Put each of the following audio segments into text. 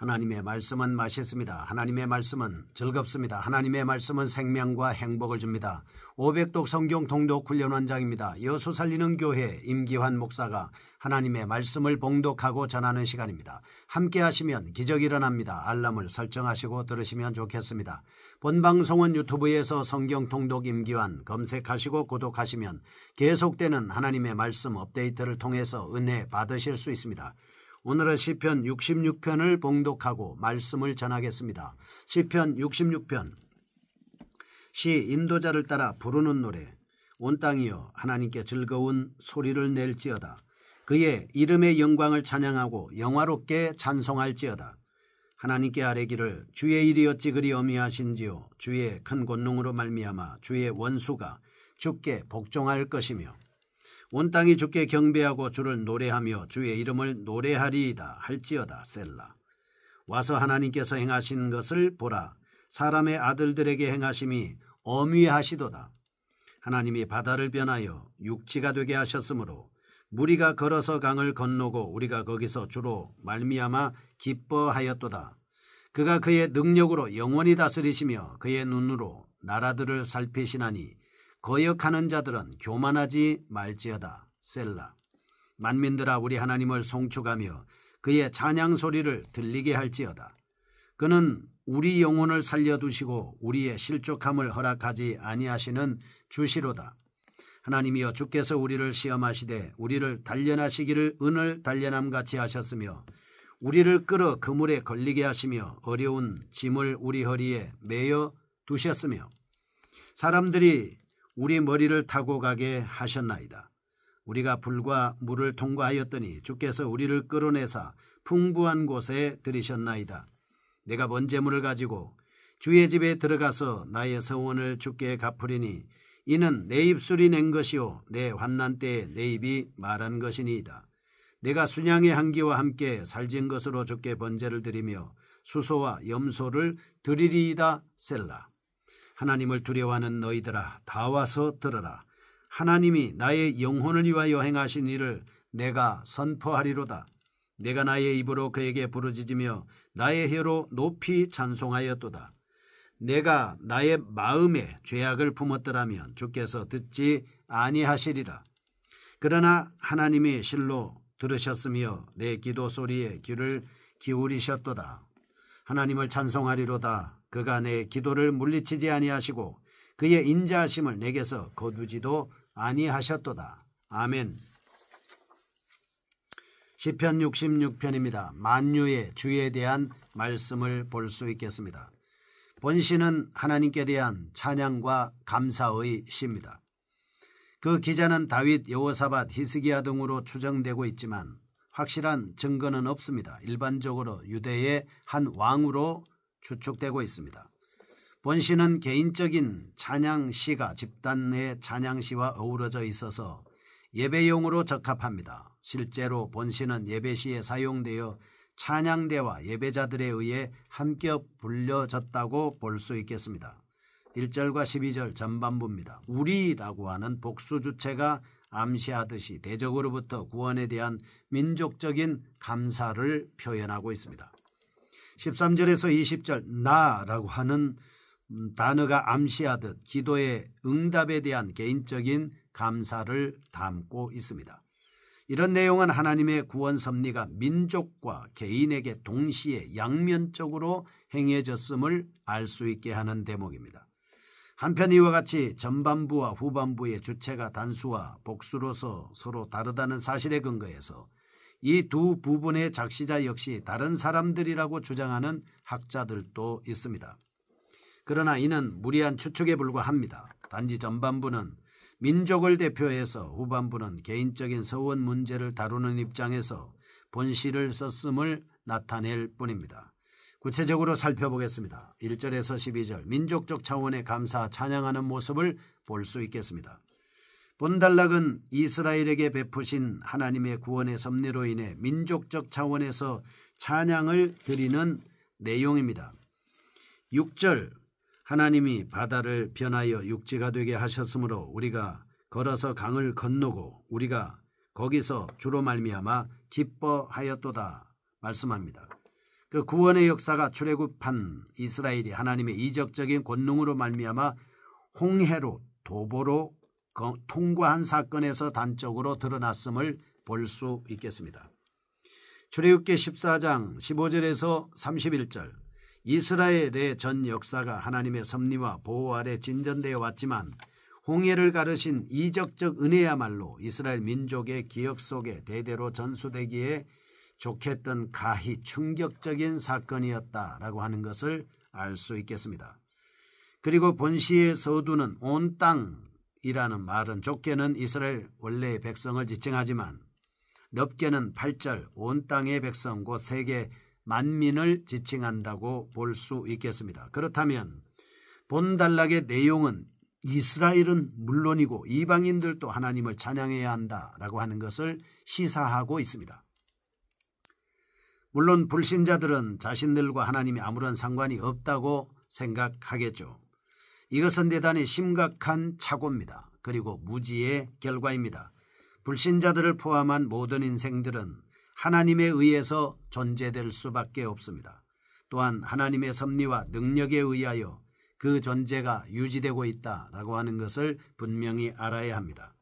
하나님의 말씀은 맛있습니다. 하나님의 말씀은 즐겁습니다. 하나님의 말씀은 생명과 행복을 줍니다. 500독 성경 통독 훈련원장입니다. 여수 살리는 교회 임기환 목사가 하나님의 말씀을 봉독하고 전하는 시간입니다. 함께 하시면 기적이 일어납니다. 알람을 설정하시고 들으시면 좋겠습니다. 본 방송은 유튜브에서 성경 통독 임기환 검색하시고 구독하시면 계속되는 하나님의 말씀 업데이트를 통해서 은혜 받으실 수 있습니다. 오늘은 시편 66편을 봉독하고 말씀을 전하겠습니다. 시편 66편. 시 인도자를 따라 부르는 노래. 온 땅이여 하나님께 즐거운 소리를 낼지어다. 그의 이름의 영광을 찬양하고 영화롭게 찬송할지어다. 하나님께 아뢰기를 주의 일이 어찌 그리 어미하신지요. 주의 큰 권능으로 말미암아 주의 원수가 주께 복종할 것이며 온 땅이 주께 경배하고 주를 노래하며 주의 이름을 노래하리이다 할지어다. 셀라. 와서 하나님께서 행하신 것을 보라. 사람의 아들들에게 행하심이 어미하시도다. 하나님이 바다를 변하여 육지가 되게 하셨으므로 무리가 걸어서 강을 건너고 우리가 거기서 주로 말미암아 기뻐하였도다. 그가 그의 능력으로 영원히 다스리시며 그의 눈으로 나라들을 살피시나니 거역하는 자들은 교만하지 말지어다. 셀라. 만민들아 우리 하나님을 송축하며 그의 찬양 소리를 들리게 할지어다. 그는 우리 영혼을 살려두시고 우리의 실족함을 허락하지 아니하시는 주시로다. 하나님이여 주께서 우리를 시험하시되 우리를 단련하시기를 은을 단련함같이 하셨으며 우리를 끌어 그물에 걸리게 하시며 어려운 짐을 우리 허리에 매어 두셨으며 사람들이 우리 머리를 타고 가게 하셨나이다. 우리가 불과 물을 통과하였더니 주께서 우리를 끌어내사 풍부한 곳에 들이셨나이다. 내가 번제물을 가지고 주의 집에 들어가서 나의 서원을 주께 갚으리니 이는 내 입술이 낸 것이요 내 환난 때에 내 입이 말한 것이니이다. 내가 순양의 한기와 함께 살진 것으로 주께 번제를 드리며 수소와 염소를 드리리이다. 셀라. 하나님을 두려워하는 너희들아 다 와서 들으라. 하나님이 나의 영혼을 위하여 행하신 일을 내가 선포하리로다. 내가 나의 입으로 그에게 부르짖으며 나의 혀로 높이 찬송하였도다. 내가 나의 마음에 죄악을 품었더라면 주께서 듣지 아니하시리라. 그러나 하나님이 실로 들으셨으며 내 기도 소리에 귀를 기울이셨도다. 하나님을 찬송하리로다. 그가 내 기도를 물리치지 아니하시고 그의 인자하심을 내게서 거두지도 아니하셨도다. 아멘. 시편 66편입니다. 만유의 주에 대한 말씀을 볼 수 있겠습니다. 본시는 하나님께 대한 찬양과 감사의 시입니다. 그 기자는 다윗, 여호사밧, 히스기야 등으로 추정되고 있지만 확실한 증거는 없습니다. 일반적으로 유대의 한 왕으로 추측되고 있습니다. 본시는 개인적인 찬양시가 집단의 찬양시와 어우러져 있어서 예배용으로 적합합니다. 실제로 본시는 예배시에 사용되어 찬양대와 예배자들에 의해 함께 불려졌다고 볼 수 있겠습니다. 1절과 12절 전반부입니다. 우리라고 하는 복수주체가 암시하듯이 대적으로부터 구원에 대한 민족적인 감사를 표현하고 있습니다. 13절에서 20절 나라고 하는 단어가 암시하듯 기도의 응답에 대한 개인적인 감사를 담고 있습니다. 이런 내용은 하나님의 구원 섭리가 민족과 개인에게 동시에 양면적으로 행해졌음을 알 수 있게 하는 대목입니다. 한편 이와 같이 전반부와 후반부의 주체가 단수와 복수로서 서로 다르다는 사실에 근거해서 이 두 부분의 작시자 역시 다른 사람들이라고 주장하는 학자들도 있습니다. 그러나 이는 무리한 추측에 불과합니다. 단지 전반부는 민족을 대표해서 후반부는 개인적인 서원 문제를 다루는 입장에서 본시를 썼음을 나타낼 뿐입니다. 구체적으로 살펴보겠습니다. 1절에서 12절 민족적 차원의 감사 찬양하는 모습을 볼 수 있겠습니다. 본단락은 이스라엘에게 베푸신 하나님의 구원의 섭리로 인해 민족적 차원에서 찬양을 드리는 내용입니다. 6절 하나님이 바다를 변하여 육지가 되게 하셨으므로 우리가 걸어서 강을 건너고 우리가 거기서 주로 말미암아 기뻐하였도다 말씀합니다. 그 구원의 역사가 출애굽한 이스라엘이 하나님의 이적적인 권능으로 말미암아 홍해로 도보로 통과한 사건에서 단적으로 드러났음을 볼 수 있겠습니다. 출애굽기 14장 15절에서 31절 이스라엘의 전 역사가 하나님의 섭리와 보호 아래 진전되어 왔지만 홍해를 가르신 이적적 은혜야말로 이스라엘 민족의 기억 속에 대대로 전수되기에 좋겠던 가히 충격적인 사건이었다라고 하는 것을 알 수 있겠습니다. 그리고 본시의 서두는 온 땅이라는 말은 좁게는 이스라엘 원래의 백성을 지칭하지만 넓게는 8절 온 땅의 백성 곧 세계 만민을 지칭한다고 볼 수 있겠습니다. 그렇다면 본단락의 내용은 이스라엘은 물론이고 이방인들도 하나님을 찬양해야 한다라고 하는 것을 시사하고 있습니다. 물론 불신자들은 자신들과 하나님이 아무런 상관이 없다고 생각하겠죠. 이것은 대단히 심각한 착오입니다. 그리고 무지의 결과입니다. 불신자들을 포함한 모든 인생들은 하나님에 의해서 존재될 수밖에 없습니다. 또한 하나님의 섭리와 능력에 의하여 그 존재가 유지되고 있다라고 하는 것을 분명히 알아야 합니다.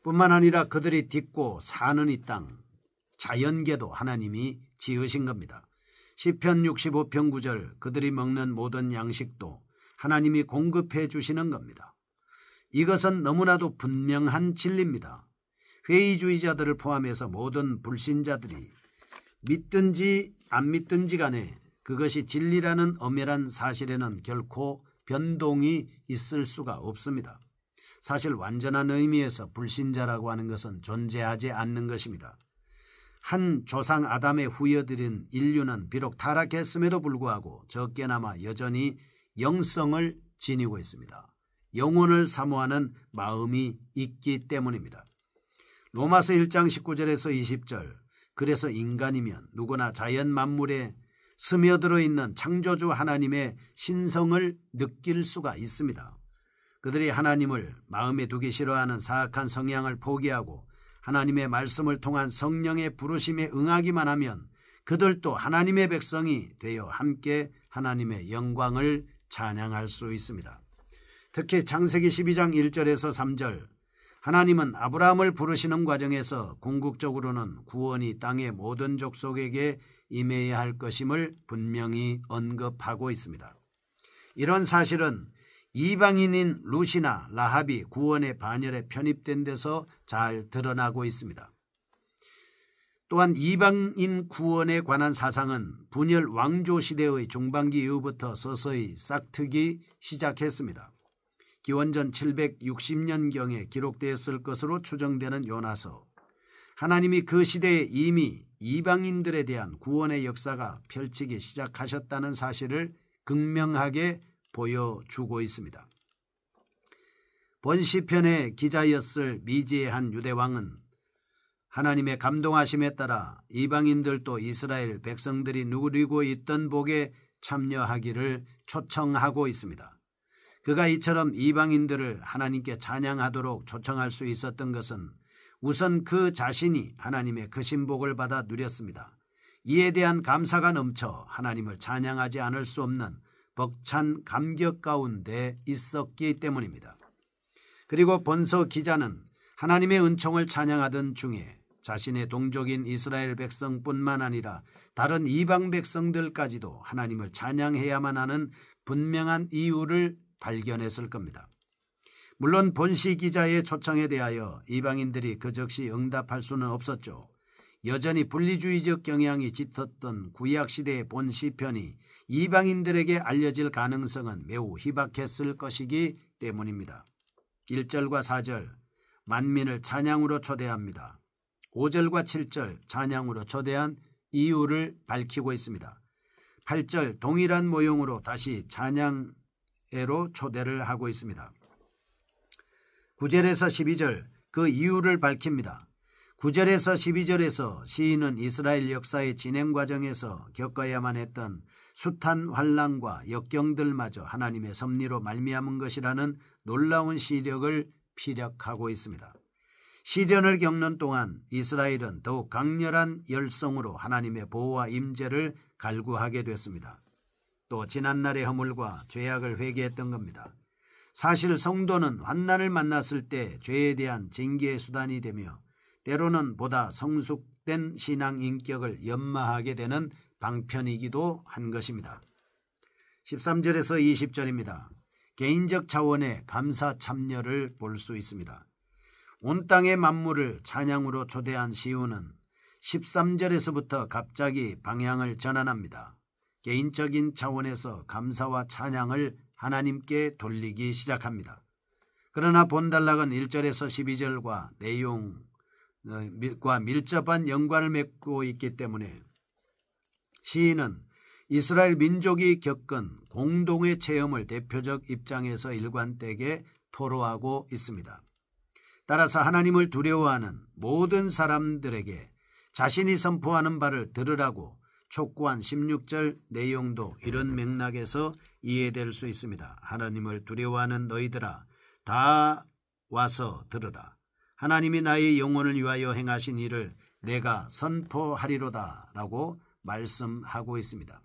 뿐만 아니라 그들이 딛고 사는 이 땅, 자연계도 하나님이 지으신 겁니다. 시편 65편 9절 그들이 먹는 모든 양식도 하나님이 공급해 주시는 겁니다. 이것은 너무나도 분명한 진리입니다. 회의주의자들을 포함해서 모든 불신자들이 믿든지 안 믿든지 간에 그것이 진리라는 엄연한 사실에는 결코 변동이 있을 수가 없습니다. 사실 완전한 의미에서 불신자라고 하는 것은 존재하지 않는 것입니다. 한 조상 아담의 후예들인 인류는 비록 타락했음에도 불구하고 적게나마 여전히 영성을 지니고 있습니다. 영혼을 사모하는 마음이 있기 때문입니다. 로마서 1장 19절에서 20절 그래서 인간이면 누구나 자연 만물에 스며들어 있는 창조주 하나님의 신성을 느낄 수가 있습니다. 그들이 하나님을 마음에 두기 싫어하는 사악한 성향을 포기하고 하나님의 말씀을 통한 성령의 부르심에 응하기만 하면 그들도 하나님의 백성이 되어 함께 하나님의 영광을 찬양할 수 있습니다. 특히 창세기 12장 1절에서 3절 하나님은 아브라함을 부르시는 과정에서 궁극적으로는 구원이 땅의 모든 족속에게 임해야 할 것임을 분명히 언급하고 있습니다. 이런 사실은 이방인인 룻이나 라합이 구원의 반열에 편입된 데서 잘 드러나고 있습니다. 또한 이방인 구원에 관한 사상은 분열 왕조 시대의 중반기 이후부터 서서히 싹트기 시작했습니다. 기원전 760년경에 기록되었을 것으로 추정되는 요나서 하나님이 그 시대에 이미 이방인들에 대한 구원의 역사가 펼치기 시작하셨다는 사실을 극명하게 보여주고 있습니다. 본 시편의 기자였을 미지의 한 유대왕은 하나님의 감동하심에 따라 이방인들도 이스라엘 백성들이 누리고 있던 복에 참여하기를 초청하고 있습니다. 그가 이처럼 이방인들을 하나님께 찬양하도록 초청할 수 있었던 것은 우선 그 자신이 하나님의 크신 복을 받아 누렸습니다. 이에 대한 감사가 넘쳐 하나님을 찬양하지 않을 수 없는 벅찬 감격 가운데 있었기 때문입니다. 그리고 본서 기자는 하나님의 은총을 찬양하던 중에 자신의 동족인 이스라엘 백성뿐만 아니라 다른 이방 백성들까지도 하나님을 찬양해야만 하는 분명한 이유를 발견했을 겁니다. 물론 본시 기자의 초청에 대하여 이방인들이 그 즉시 응답할 수는 없었죠. 여전히 분리주의적 경향이 짙었던 구약시대의 본 시편이 이방인들에게 알려질 가능성은 매우 희박했을 것이기 때문입니다. 1절과 4절 만민을 찬양으로 초대합니다. 5절과 7절 찬양으로 초대한 이유를 밝히고 있습니다. 8절 동일한 모형으로 다시 찬양회로 초대를 하고 있습니다. 9절에서 12절 그 이유를 밝힙니다. 9절에서 12절에서 시인은 이스라엘 역사의 진행 과정에서 겪어야만 했던 숱한 환난과 역경들마저 하나님의 섭리로 말미암은 것이라는 놀라운 시력을 피력하고 있습니다. 시련을 겪는 동안 이스라엘은 더욱 강렬한 열성으로 하나님의 보호와 임재를 갈구하게 됐습니다. 또 지난날의 허물과 죄악을 회개했던 겁니다. 사실 성도는 환난을 만났을 때 죄에 대한 징계의 수단이 되며 때로는 보다 성숙된 신앙 인격을 연마하게 되는 방편이기도 한 것입니다. 13절에서 20절입니다. 개인적 차원의 감사 참여를 볼 수 있습니다. 온 땅의 만물을 찬양으로 초대한 시온은 13절에서부터 갑자기 방향을 전환합니다. 개인적인 차원에서 감사와 찬양을 하나님께 돌리기 시작합니다. 그러나 본단락은 1절에서 12절과 내용과 밀접한 연관을 맺고 있기 때문에 시인은 이스라엘 민족이 겪은 공동의 체험을 대표적 입장에서 일관되게 토로하고 있습니다. 따라서 하나님을 두려워하는 모든 사람들에게 자신이 선포하는 바를 들으라고 촉구한 16절 내용도 이런 맥락에서 이해될 수 있습니다. 하나님을 두려워하는 너희들아 다 와서 들으라. 하나님이 나의 영혼을 위하여 행하신 일을 내가 선포하리로다 라고 말씀하고 있습니다.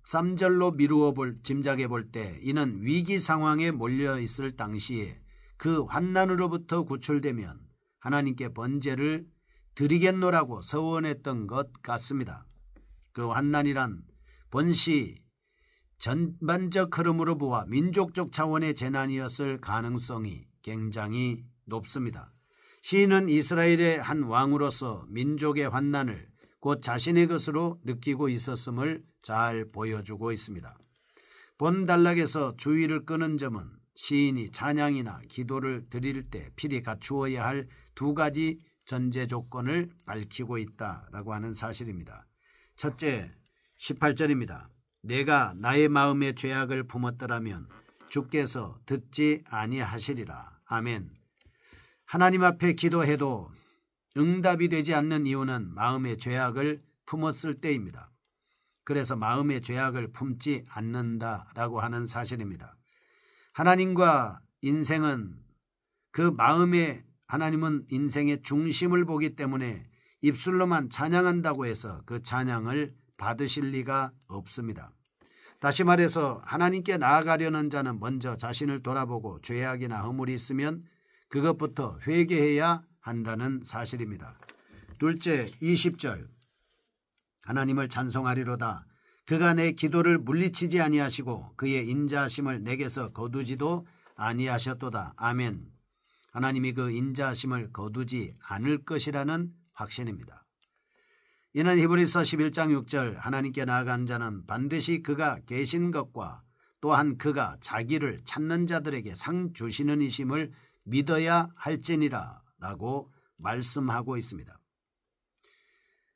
13절로 미루어 짐작해 볼 때 이는 위기 상황에 몰려 있을 당시에 그 환난으로부터 구출되면 하나님께 번제를 드리겠노라고 서원했던 것 같습니다. 그 환난이란 본시 전반적 흐름으로 보아 민족적 차원의 재난이었을 가능성이 굉장히 높습니다. 시인은 이스라엘의 한 왕으로서 민족의 환난을 곧 자신의 것으로 느끼고 있었음을 잘 보여주고 있습니다. 본 단락에서 주의를 끄는 점은 시인이 찬양이나 기도를 드릴 때 필히 갖추어야 할 두 가지 전제 조건을 밝히고 있다라고 하는 사실입니다. 첫째, 18절입니다. 내가 나의 마음의 죄악을 품었더라면 주께서 듣지 아니하시리라. 아멘. 하나님 앞에 기도해도 응답이 되지 않는 이유는 마음의 죄악을 품었을 때입니다. 그래서 마음의 죄악을 품지 않는다라고 하는 사실입니다. 하나님과 인생은 하나님은 인생의 중심을 보기 때문에 입술로만 찬양한다고 해서 그 찬양을 받으실 리가 없습니다. 다시 말해서 하나님께 나아가려는 자는 먼저 자신을 돌아보고 죄악이나 허물이 있으면 그것부터 회개해야 한다는 사실입니다. 둘째, 20절 하나님을 찬송하리로다. 그가 내 기도를 물리치지 아니하시고 그의 인자하심을 내게서 거두지도 아니하셨도다. 아멘. 하나님이 그 인자하심을 거두지 않을 것이라는 확신입니다. 이는 히브리서 11장 6절 하나님께 나아간 자는 반드시 그가 계신 것과 또한 그가 자기를 찾는 자들에게 상 주시는 이심을 믿어야 할지니라 라고 말씀하고 있습니다.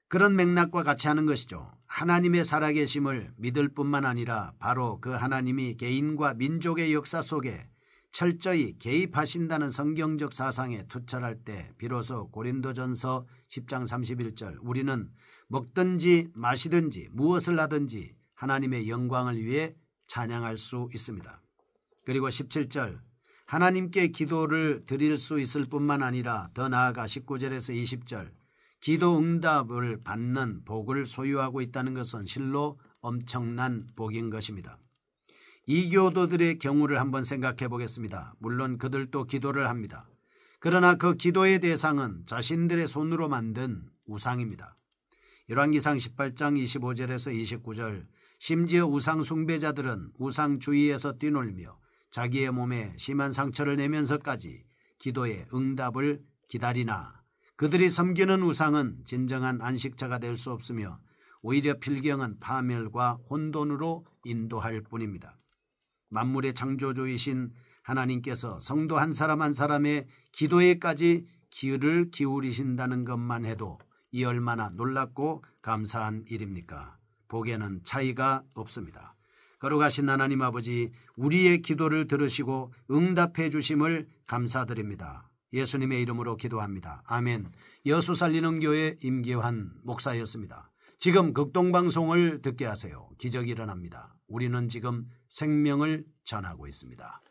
그런 맥락과 같이 하는 것이죠. 하나님의 살아계심을 믿을 뿐만 아니라 바로 그 하나님이 개인과 민족의 역사 속에 철저히 개입하신다는 성경적 사상에 투철할 때 비로소 고린도전서 10장 31절 우리는 먹든지 마시든지 무엇을 하든지 하나님의 영광을 위해 찬양할 수 있습니다. 그리고 17절 하나님께 기도를 드릴 수 있을 뿐만 아니라 더 나아가 19절에서 20절 기도 응답을 받는 복을 소유하고 있다는 것은 실로 엄청난 복인 것입니다. 이교도들의 경우를 한번 생각해 보겠습니다. 물론 그들도 기도를 합니다. 그러나 그 기도의 대상은 자신들의 손으로 만든 우상입니다. 열왕기상 18장 25절에서 29절 심지어 우상 숭배자들은 우상 주위에서 뛰놀며 자기의 몸에 심한 상처를 내면서까지 기도의 응답을 기다리나 그들이 섬기는 우상은 진정한 안식처가 될 수 없으며 오히려 필경은 파멸과 혼돈으로 인도할 뿐입니다. 만물의 창조주이신 하나님께서 성도 한 사람 한 사람의 기도에까지 귀를 기울이신다는 것만 해도 이 얼마나 놀랍고 감사한 일입니까? 복에는 차이가 없습니다. 거룩하신 하나님 아버지 우리의 기도를 들으시고 응답해 주심을 감사드립니다. 예수님의 이름으로 기도합니다. 아멘. 여수 살리는 교회 임기환 목사였습니다. 지금 극동방송을 듣게 하세요. 기적이 일어납니다. 우리는 지금 생명을 전하고 있습니다.